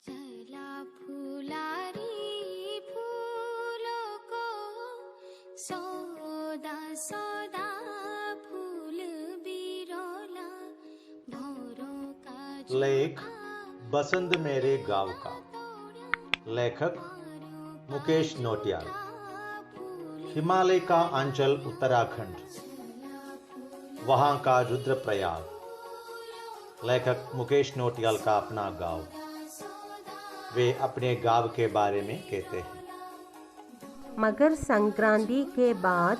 चला फुलारी फूलों को सौदा सौदा फूल बिरोला भौरों का लेख बसंत मेरे गांव का। लेखक मुकेश नोटियाल। हिमालय का अंचल उत्तराखंड, वहां का रुद्रप्रयाग। लेखक मुकेश नोटियाल का अपना गांव। वे अपने गांव के बारे में कहते हैं। मकर संक्रांति के बाद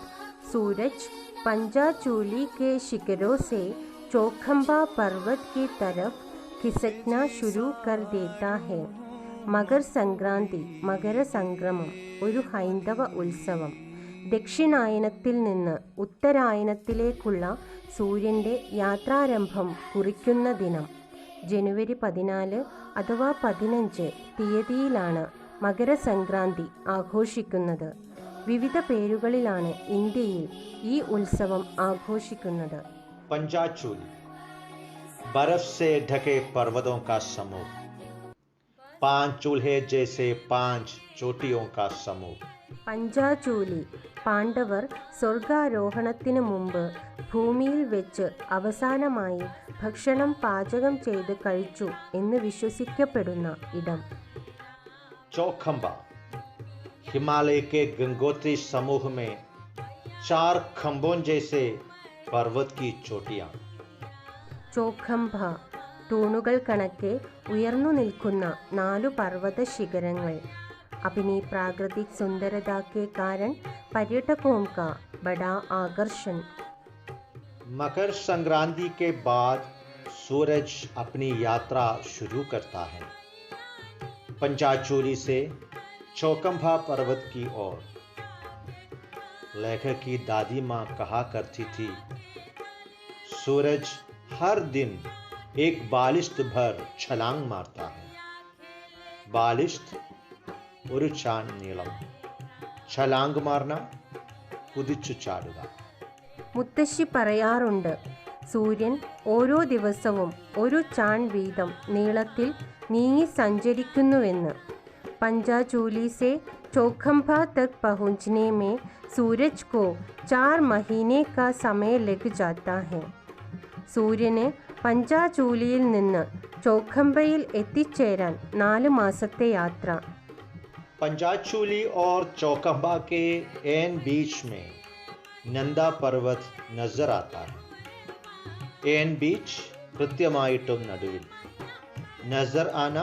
सूरज पंजाचूली के शिखरों से चौखंबा पर्वत की तरफ खिसकना शुरू कर देता है। മകർ സംക്രാന്തി, മകരസംക്രമം, ഒരു ഹൈന്ദവ ഉത്സവം. ദക്ഷിണായനത്തിൽ നിന്ന് ഉത്തരായനത്തിലേക്കുള്ള സൂര്യൻ്റെ യാത്രാരംഭം കുറിക്കുന്ന ദിനം. ജനുവരി 14 അഥവാ 15 തീയതിയിലാണ് മകരസംക്രാന്തി ആഘോഷിക്കുന്നത്. വിവിധ പേരുകളിലാണ് ഇന്ത്യയിൽ ഈ ഉത്സവം ആഘോഷിക്കുന്നത്. पंजाचूली, बर्फ से ढके पर्वतों का समूह, 5 चूल्हे जैसे 5 चोटियों का समूह. പഞ്ചാചൂലി, പാണ്ഡവർ സ്വർഗാരോഹണത്തിന് മുമ്പ് ഭൂമിയിൽ വെച്ച് അവസാനമായി ഭക്ഷണം പാചകം ചെയ്ത് കഴിച്ചു എന്ന് വിശ്വസിക്കപ്പെടുന്ന ഇടം. चौखंबा, हिमालय के गंगोत्री समूह में 4 खंभों जैसे पर्वत की चोटियां. ചോഖംബ, തൂണുകൾ കണക്കെ ഉയർന്നു നിൽക്കുന്ന 4 പർവ്വത ശിഖരങ്ങൾ. अपनी प्राकृतिक सुंदरता के कारण पर्यटकों का बड़ा आकर्षण. मकर संक्रांति के बाद सूरज अपनी यात्रा शुरू करता है, पंजाचूली से चौखंबा पर्वत की ओर. लेखक की दादी माँ कहा करती थी, सूरज हर दिन एक बालिश्त भर छलांग मारता है. बालिश्त ഒരു ചാൺ നീളം, ഛലാംഗ് മാർന കുതിച്ചു ചാടുക. മുത്തശ്ശി പറയാറുണ്ട്, സൂര്യൻ ഓരോ ദിവസവും ഒരു ചാൺ വീതം നീളത്തിൽ നീങ്ങി സഞ്ചരിക്കുന്നുവെന്ന്. पंजाचूली से चौखंबा तक पहुंचने में सूरज को 4 महीने का समय लग जाता है. സൂര്യന് പഞ്ചാചൂലിയിൽ നിന്ന് ചോഖംബയിൽ എത്തിച്ചേരാൻ 4 മാസത്തെ യാത്ര. पंजाचूली और चौखंबा के एन बीच में नंदा पर्वत नजर आता है. एन बीच കൃത്യമായിട്ടും നടുവിൽ, നസർ ആന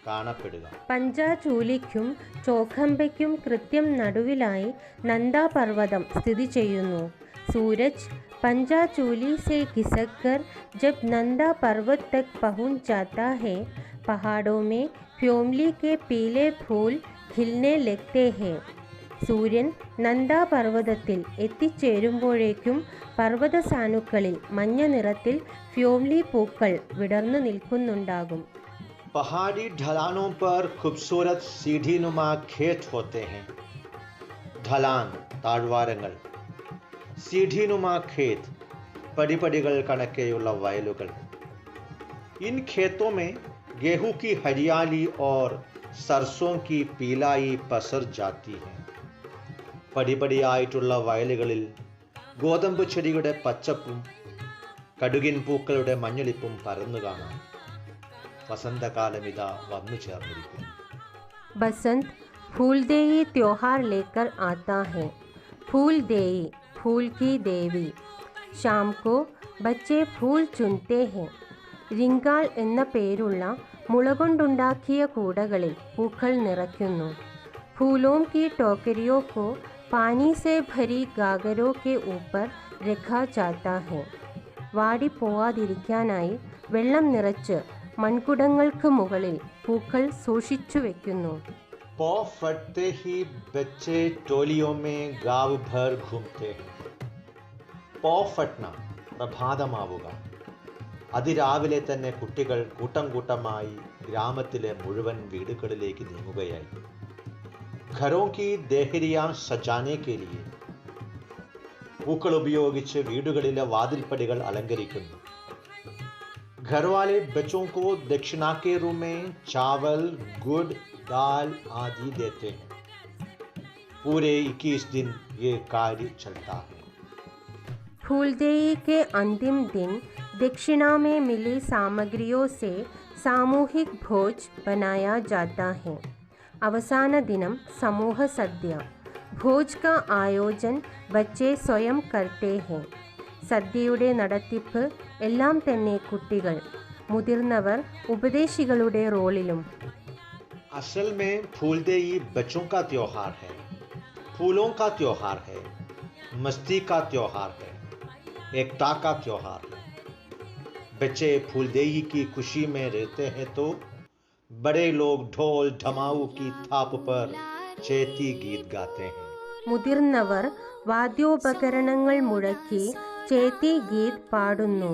കാണപ്പെടുക. പഞ്ചാചൂലിക്കും ചോഖംബയ്ക്കും കൃത്യം നടുവിലായി നന്ദാപർവ്വതം സ്ഥിതി ചെയ്യുന്നു. सूरज पंजाचूली से खिसककर जब नंदा पर्वत तक पहुंच जाता है, पहाड़ों में फ्योमली के पीले फूल खिलने लगते हैं. സൂര്യൻ നന്ദാപർവ്വതത്തിൽ എത്തിച്ചേരുമ്പോഴേക്കും പർവ്വതസാനുക്കളിൽ മഞ്ഞ നിറത്തിൽ ഫ്യോംലി പൂക്കൾ വിടർന്നു നിൽക്കുന്നുണ്ടാകും. पहाड़ी ढलानों पर खूबसूरत सीढ़ीनुमा खेत होते हैं. ढलान താഴ്വാരങ്ങൾ, सीढ़ीनुमा खेत പടിപടികൾ കണക്കെയുള്ള വയലുകൾ. इन खेतों में गेहूं की हरियाली और सरसों की पीलाई पसर जाती है. പടിപടിയായിട്ടുള്ള വയലുകളിൽ ഗോതമ്പ് ചെടിയുടെ പച്ചപ്പും കടുകിൻ പൂക്കളുടെ മഞ്ഞളിപ്പും പരന്നു കാണാം. വസന്തകാലം ഇതാ വന്നു ചേർന്നിരിക്കുന്നു. बसंत फूलदेई त्योहार लेकर आता है. फूलदेई, फूल की देवी. शाम को बच्चे फूल चुनते हैं. റിങ്കാൾ എന്ന പേരുള്ള മുള കൊണ്ടുണ്ടാക്കിയ കൂടകളിൽ പൂക്കൾ നിറയ്ക്കുന്നു. फूलों की टोकरियों को पानी से भरी गागरों के ऊपर रखा जाता है. വാടിപ്പോവാതിരിക്കാനായി വെള്ളം നിറച്ച് മൺകുടങ്ങൾക്ക് മുകളിൽ പൂക്കൾ സൂക്ഷിച്ചു വെക്കുന്നു. पौ फटते ही बच्चे टोलियों में गांव भर घूमते हैं. പോ ഫട്ന, പ്രഭാതമാവുക. അതിരാവിലെ തന്നെ കുട്ടികൾ കൂട്ടം കൂട്ടമായി ഗ്രാമത്തിലെ മുഴുവൻ വീടുകളിലേക്ക് നീങ്ങുകയായി. घरों की देहरियां सजाने के लिए പൂക്കൾ ഉപയോഗിച്ച് വീടുകളിലെ വാതിൽപ്പടികൾ അലങ്കരിക്കുന്നു. घर वाले बच्चों को दक्षिणा के रूप में चावल, गुड़, दाल आदि देते हैं। पूरे 21 दिन ये कार्य चलता है। फूलदेई के अंतिम दिन दक्षिणा में मिली सामग्रियों से सामूहिक भोज बनाया जाता है। അവസാന ദിനം സമൂഹ സദ്യ। ഭോജ് का आयोजन बच्चे स्वयं करते हैं। സദ്യയുടെ നടത്തിപ്പ് എല്ലാം തന്നെ കുട്ടികൾ, മുതിർന്നവർ ഉപദേശികളുടെ റോളിലും। असल में फूलदेई बच्चों का त्योहार है, फूलों का त्योहार है, मस्ती का त्योहार है, एकता का त्योहार है। बच्चे फूलदेई की खुशी में रहते हैं तो बड़े लोग ढोल ढमाऊ की थाप पर चैती गीत गाते हैं। മുതിർന്നവർ വാദ്യോപകരണങ്ങൾ മുഴക്കി ചേത്തി ഗീത് പാടുന്നു।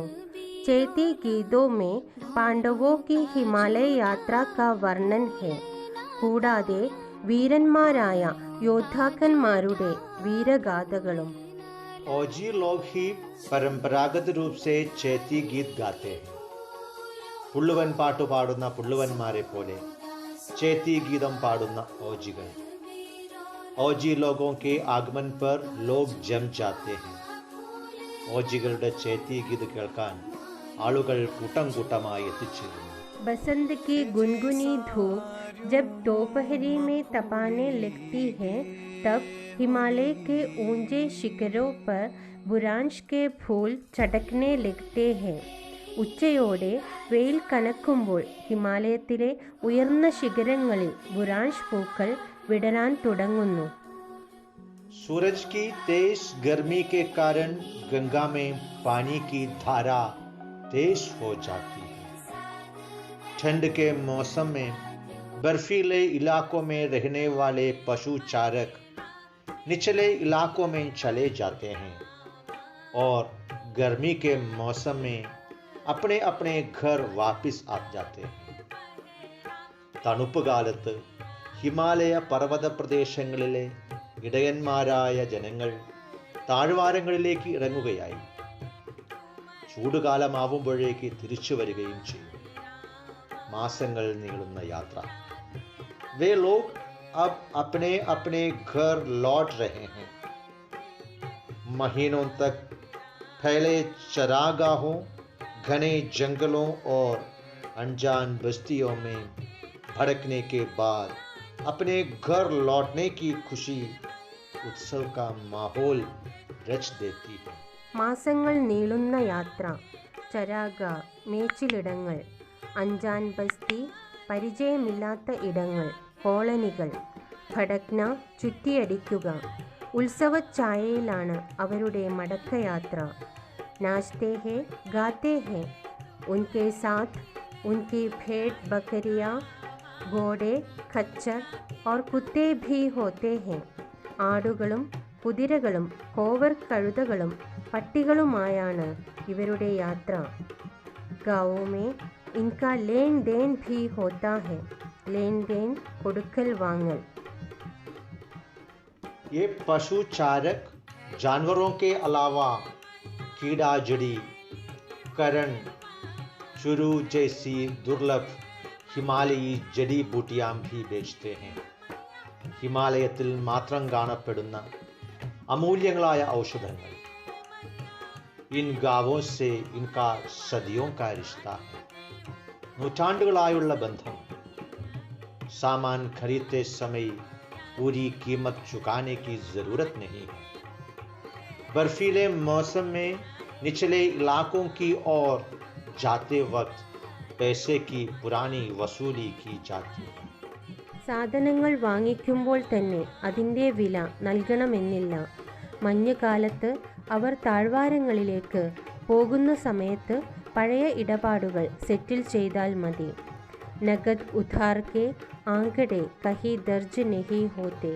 ചേത്തി ഗീതോ മേ പാണ്ഡവോ की ഹിമാലയ യാത്ര का वर्णन है। കൂടാതെ വീരന്മാരായ യോദ്ധാക്കന്മാരുടെ വീരഗാഥകളും। औजी लोग ही परंपरागत रूप से चैती गीत गाते हैं। പുള്ളുവൻ പാട്ടു പാടുന്ന പുള്ളുവന്മാരെ പോലെ ചേത്തി ഗീതം പാടുന്ന ഓജികൾ। ഓജി ലോगों के आगमन पर लोग जम जाते हैं। ഓജികളുടെ ചേത്തി ഗീത് കേൾക്കാൻ ആളുകൾ കൂട്ടം കൂട്ടമായി എത്തിച്ചേരുന്നു। बसंत की गुनगुनी धूप जब दोपहरी में तपाने लगती है, तब हिमालय के ऊंचे शिखरों पर बुरांश के फूल चटकने लगते हैं। ഉച്ചയോടെ വെയിൽ കനക്കുമ്പോൾ ഹിമാലയത്തിലെ ഉയർന്ന ശിഖരങ്ങളിൽ ബുരാൻഷ് പൂക്കൾ വിടരാൻ തുടങ്ങുന്നു। सूरज की तेज गर्मी के कारण गंगा में पानी की धारा तेज हो जाती है। ठंड के मौसम में बर्फीले इलाकों में रहने वाले पशु चारक निचले इलाकों में चले जाते हैं और गर्मी के मौसम में अपने अपने घर वापस आ जाते हैं। തണുപ്പ് കാലത്ത് ഹിമാലയ പർവ്വത പ്രദേശങ്ങളിലെ ഇടയന്മാരായ ജനങ്ങൾ താഴ്വാരങ്ങളിലേക്ക് ഇറങ്ങുകയായി ചൂടുകാലമാവുമ്പോഴേക്ക് തിരിച്ചു വരികയും ചെയ്യും। മാസങ്ങൾ നീളുന്ന യാത്ര। वे लोग अब अपने अपने घर लौट रहे हैं। महीनों तक फैले चरागाहों, घने जंगलों और अनजान बस्तियों में भड़कने के बाद अपने घर लौटने की खुशी उत्सव का माहौल रच देती है। മാസങ്ങൾ നീളുന്ന യാത്ര, ചരാഗ മേച്ചിലിടങ്ങൾ, അഞ്ചാൻ ബസ്തി പരിചയമില്ലാത്ത ഇടങ്ങൾ, കോളനികൾ, ഭടക്ന ചുറ്റിയടിക്കുക, ഉത്സവഛായയിലാണ് അവരുടെ മടക്കയാത്ര। नाचते हैं, गाते हैं, उनके साथ उनकी भेड़ बकरियाँ, घोड़े, खच्चर और कुत्ते भी होते हैं। ആടുകളും കുതിരകളും കോവർ കഴുതകളും പട്ടികളുമായാണ് ഇവരുടെ യാത്ര। गाँवों में इनका लेन देन भी होता है। लेन देन കൊടുക്കൽ വാങ്ങൽ। ये पशु चारक जानवरों के अलावा कीड़ा जड़ी, करण, चुरू जैसी दुर्लभ हिमालयी जड़ी बूटियां भी बेचते हैं। ഹിമാലയത്തിൽ മാത്രം കാണപ്പെടുന്ന അമൂല്യങ്ങളായ ഔഷധങ്ങൾ। इन गांवों से इनका सदियों का रिश्ता है, നൂറ്റാണ്ടുകളായുള്ള ബന്ധം। सामान खरीदते समय पूरी कीमत चुकाने की जरूरत नहीं है। बर्फीले मौसम में निचले इलाकों की ओर जाते वक्त पैसे की पुरानी वसूली की जाती है। സാധനങ്ങൾ വാങ്ങിക്കുമ്പോൾ തന്നെ അതിൻ്റെ വില നൽകണമെന്നില്ല। മഞ്ഞുകാലത്ത് അവർ താഴ്വാരങ്ങളിലേക്ക് പോകുന്ന സമയത്ത് പഴയ ഇടപാടുകൾ സെറ്റിൽ ചെയ്താൽ മതി। നഗദ് ഉധാർ കെ ആങ്കടെ കഹി ദർജ് നഹി ഹോത്തെ।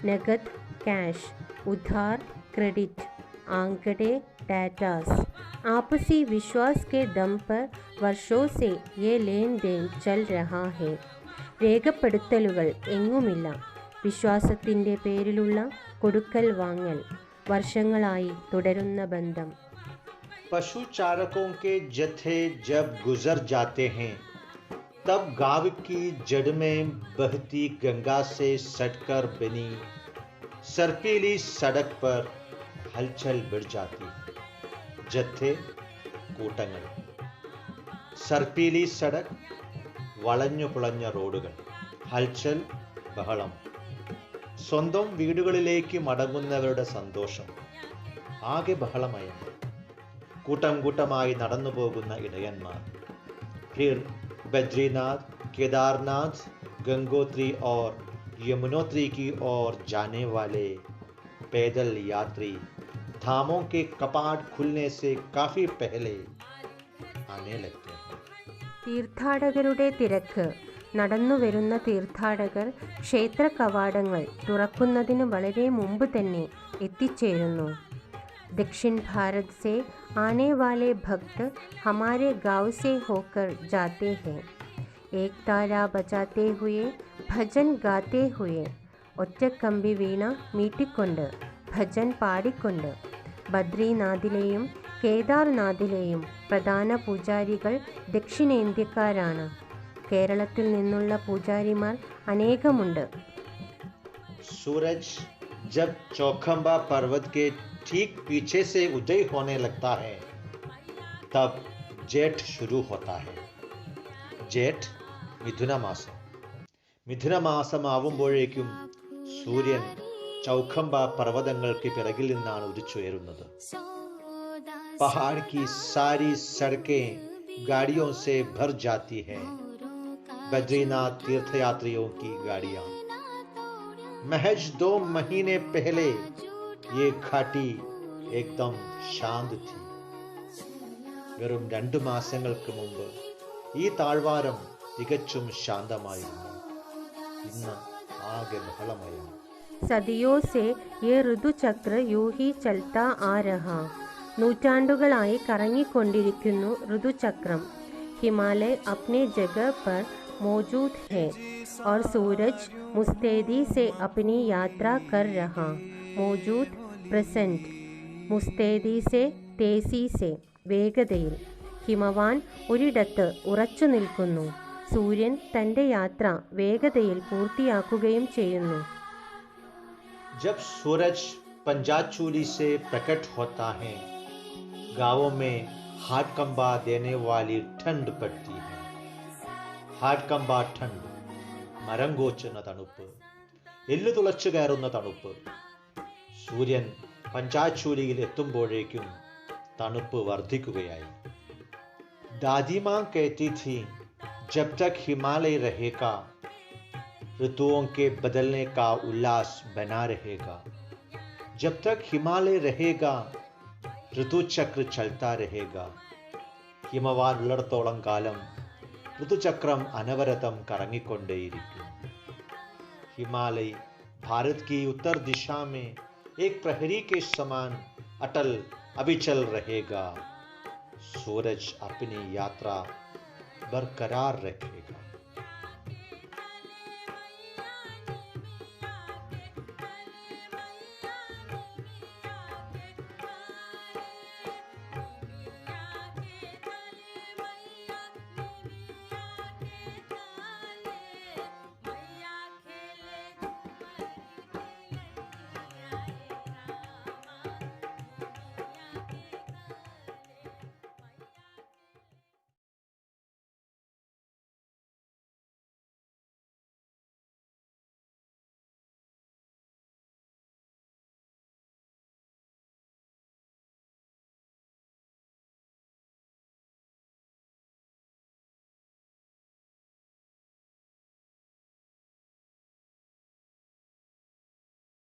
നഗദ് कैश, उधार क्रेडिट, आंकड़े डाटास। आपसी विश्वास के दम पर वर्षों से ये लेन देन चल रहा है। രേഖപ്പെടുത്തലുകൾ എങ്ങുമില്ല। വിശ്വാസത്തിൻ്റെ പേരിലുള്ള കൊടുക്കൽ വാങ്ങൽ വർഷങ്ങളായി തുടരുന്ന ബന്ധം। पशु चारकों के जत्थे जब गुजर जाते हैं तब गांव की जड़ में बहती गंगा से सटकर बनी सर्पीली सड़क पर हलचल बढ़ जाती है। जत्थे കൂട്ടങ്ങൾ, സർപ്പീലി സടക്, വളഞ്ഞു പുളഞ്ഞ റോഡുകൾ, ഹൽച്ചൽ, ബഹളം, സ്വന്തം വീടുകളിലേക്ക് മടങ്ങുന്നവരുടെ സന്തോഷം, ആകെ ബഹളമയം, കൂട്ടം കൂട്ടമായി നടന്നു പോകുന്ന ഇടയന്മാർ, फिर बद्रीनाथ, केदारनाथ, गंगोत्री और यमुनोत्री की ओर जाने वाले पैदल यात्री धामों के कपाट खुलने से काफी पहले आने लगते हैं. തീർത്ഥാടകരുടെ തിരക്ക്. നടന്നു വരുന്ന തീർത്ഥാടകർ ക്ഷേത്ര കവാടങ്ങൾ തുറക്കുന്നതിന് വളരെ മുമ്പ് തന്നെ എത്തിച്ചേരുന്നു. दक्षिण भारत से आने वाले भक्त हमारे गांव से होकर जाते हैं. एक तारा बजाते हुए, भजन गाते हुए, ഒറ്റക്കമ്പി വീണ മീട്ടിക്കൊണ്ട്, ഭജൻ പാടിക്കൊണ്ട്. ബദ്രീനാഥിലെയും കേദാർനാഥിലെയും പ്രധാന പൂജാരികൾ ദക്ഷിണേന്ത്യക്കാരാണ്. കേരളത്തിൽ നിന്നുള്ള പൂജാരിമാർ അനേകമുണ്ട്. सूरज जब चौखंबा पर्वत के ठीक पीछे से उदय होने लगता है तब जेठ शुरू होता है. जेठ മിഥുനമാസം. മിഥുനമാസമാവുമ്പോഴേക്കും സൂര്യൻ ചൗഖംബ पर्वतങ്ങൾക്ക് പിറകിൽ നിന്നാണ് ഉദിച്ചുയരുന്നത്. पहाड़ की सारी सड़कें गाड़ियों से भर जाती हैं. बद्रीनाथ तीर्थयात्रियों की गाड़ियां. महज 2 महीने पहले ये घाटी एकदम शांत थी. വെറും 2 മാസങ്ങൾക്ക് മുമ്പ് ഈ താഴ്വാരം തികച്ചും ശാന്തമായിരുന്നു. ഇന്ന് ആകെ ബഹളമയം. സദിയോ സെ യേ ഋതുചക്ര യൂं ही चलता आ रहा. നൂറ്റാണ്ടുകളായി കറങ്ങിക്കൊണ്ടിരിക്കുന്നു ഋതുചക്രം. ഹിമാലയ अपने जगह पर मौजूद है और सूरज मुस्तैदी से अपनी यात्रा कर रहा. मौजूद പ്രസന്റ്. മുസ്തൈദി സെ തേസി സെ വേഗതയിൽ. ഹിമവാൻ ഒരിടത്ത് ഉറച്ചു നിൽക്കുന്നു. സൂര്യൻ തൻ്റെ യാത്ര വേഗതയിൽ പൂർത്തിയാക്കുകയും ചെയ്യുന്നു. जब सूरज पंजाचूली से प्रकट होता है गांवों में हाडकंबा देने वाली ठंड पड़ती है. ഹാഡ്കമ്പ ठंड, മരം കോച്ചുന്ന തണുപ്പ്, എല്ലു തുളച്ചു കയറുന്ന തണുപ്പ്. സൂര്യൻ പഞ്ചാച്ചൂലിയിൽ എത്തുമ്പോഴേക്കും തണുപ്പ് വർദ്ധിക്കുകയായി. दादी माँ कहती थी जब तक हिमालय रहेगा ऋतुओं के बदलने का उल्लास बना रहेगा. जब तक हिमालय रहेगा ऋतु चक्र चलता रहेगा. ഹിമവാൻ ഉള്ളിടത്തോളം കാലം ऋतुचक्रम अनवरतम करंगिकोंडेയിരിക്കും. हिमालय भारत की उत्तर दिशा में एक प्रहरी के समान अटल अविचल रहेगा. सूरज अपनी यात्रा बरकरार रखेगा.